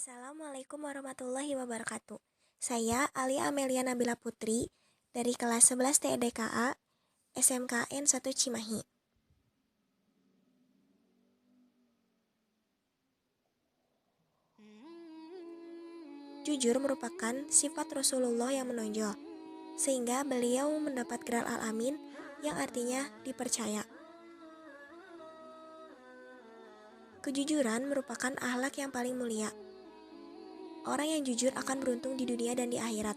Assalamualaikum warahmatullahi wabarakatuh. Saya Ali Amelia Nabila Putri dari kelas 11 TEDKA SMKN 1 Cimahi. Jujur merupakan sifat Rasulullah yang menonjol, sehingga beliau mendapat gelar Al-Amin yang artinya dipercaya. Kejujuran merupakan akhlak yang paling mulia. Orang yang jujur akan beruntung di dunia dan di akhirat.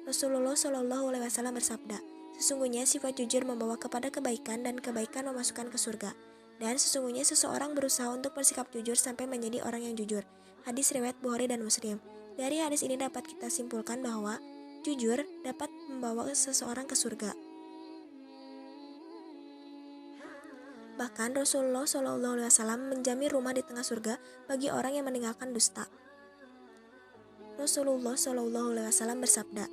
Rasulullah Shallallahu Alaihi Wasallam bersabda, sesungguhnya sifat jujur membawa kepada kebaikan dan kebaikan memasukkan ke surga. Dan sesungguhnya seseorang berusaha untuk bersikap jujur sampai menjadi orang yang jujur. Hadis riwayat Bukhari dan Muslim. Dari hadis ini dapat kita simpulkan bahwa jujur dapat membawa seseorang ke surga. Bahkan Rasulullah Shallallahu Alaihi Wasallam menjamin rumah di tengah surga bagi orang yang meninggalkan dusta. Rasulullah Shallallahu Alaihi Wasallam bersabda,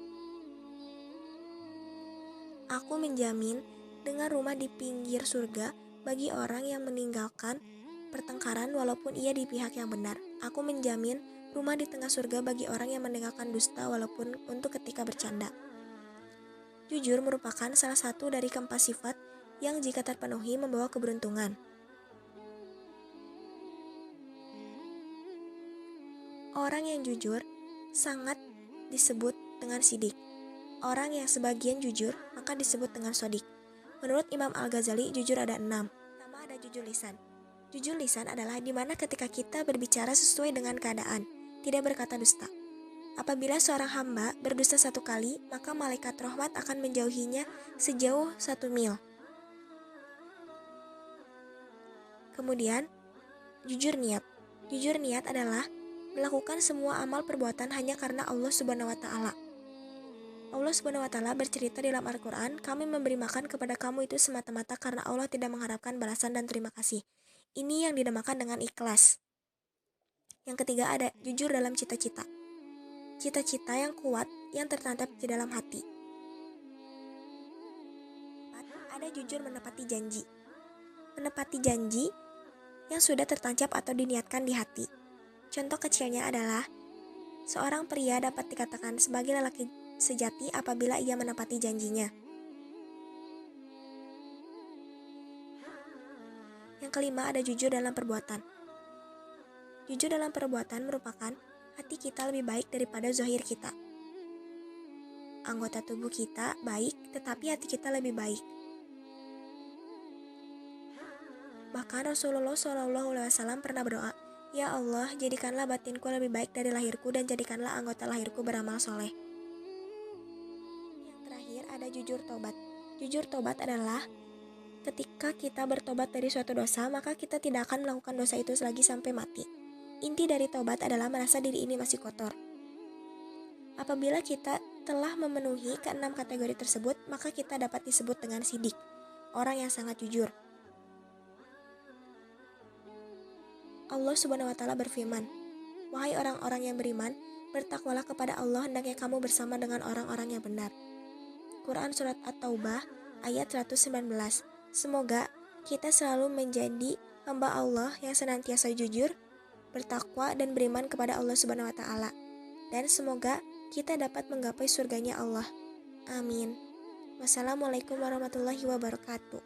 "Aku menjamin dengan rumah di pinggir surga bagi orang yang meninggalkan pertengkaran walaupun ia di pihak yang benar. Aku menjamin rumah di tengah surga bagi orang yang meninggalkan dusta walaupun untuk ketika bercanda." Jujur merupakan salah satu dari keempat sifat yang jika terpenuhi membawa keberuntungan. Orang yang jujur sangat disebut dengan sidik. Orang yang sebagian jujur maka disebut dengan sodik. Menurut Imam Al-Ghazali, jujur ada 6. Pertama ada jujur lisan. Jujur lisan adalah di mana ketika kita berbicara sesuai dengan keadaan, tidak berkata dusta. Apabila seorang hamba berdusta 1 kali, maka malaikat rahmat akan menjauhinya sejauh 1 mil. Kemudian, jujur niat. Jujur niat adalah melakukan semua amal perbuatan hanya karena Allah Subhanahu wa Ta'ala. Allah Subhanahu wa Ta'ala bercerita dalam Al-Quran, "Kami memberi makan kepada kamu itu semata-mata karena Allah tidak mengharapkan balasan dan terima kasih." Ini yang dinamakan dengan ikhlas. Yang ketiga ada jujur dalam cita-cita. Cita-cita yang kuat yang tertancap di dalam hati. Ada jujur menepati janji. Menepati janji yang sudah tertancap atau diniatkan di hati. Contoh kecilnya adalah seorang pria dapat dikatakan sebagai lelaki sejati apabila ia menepati janjinya. Yang kelima ada jujur dalam perbuatan. Jujur dalam perbuatan merupakan hati kita lebih baik daripada zahir kita. Anggota tubuh kita baik, tetapi hati kita lebih baik. Bahkan Rasulullah SAW pernah berdoa, "Ya Allah, jadikanlah batinku lebih baik dari lahirku dan jadikanlah anggota lahirku beramal soleh." Yang terakhir ada jujur tobat. Jujur tobat adalah ketika kita bertobat dari suatu dosa, maka kita tidak akan melakukan dosa itu lagi sampai mati. Inti dari tobat adalah merasa diri ini masih kotor. Apabila kita telah memenuhi ke-6 kategori tersebut, maka kita dapat disebut dengan sidik, orang yang sangat jujur. Allah Subhanahu wa Ta'ala berfirman, "Wahai orang-orang yang beriman, bertakwalah kepada Allah hendaknya kamu bersama dengan orang-orang yang benar." Quran Surat At-Taubah ayat 119. Semoga kita selalu menjadi hamba Allah yang senantiasa jujur, bertakwa dan beriman kepada Allah Subhanahu wa Ta'ala. Dan semoga kita dapat menggapai surganya Allah. Amin. Wassalamualaikum warahmatullahi wabarakatuh.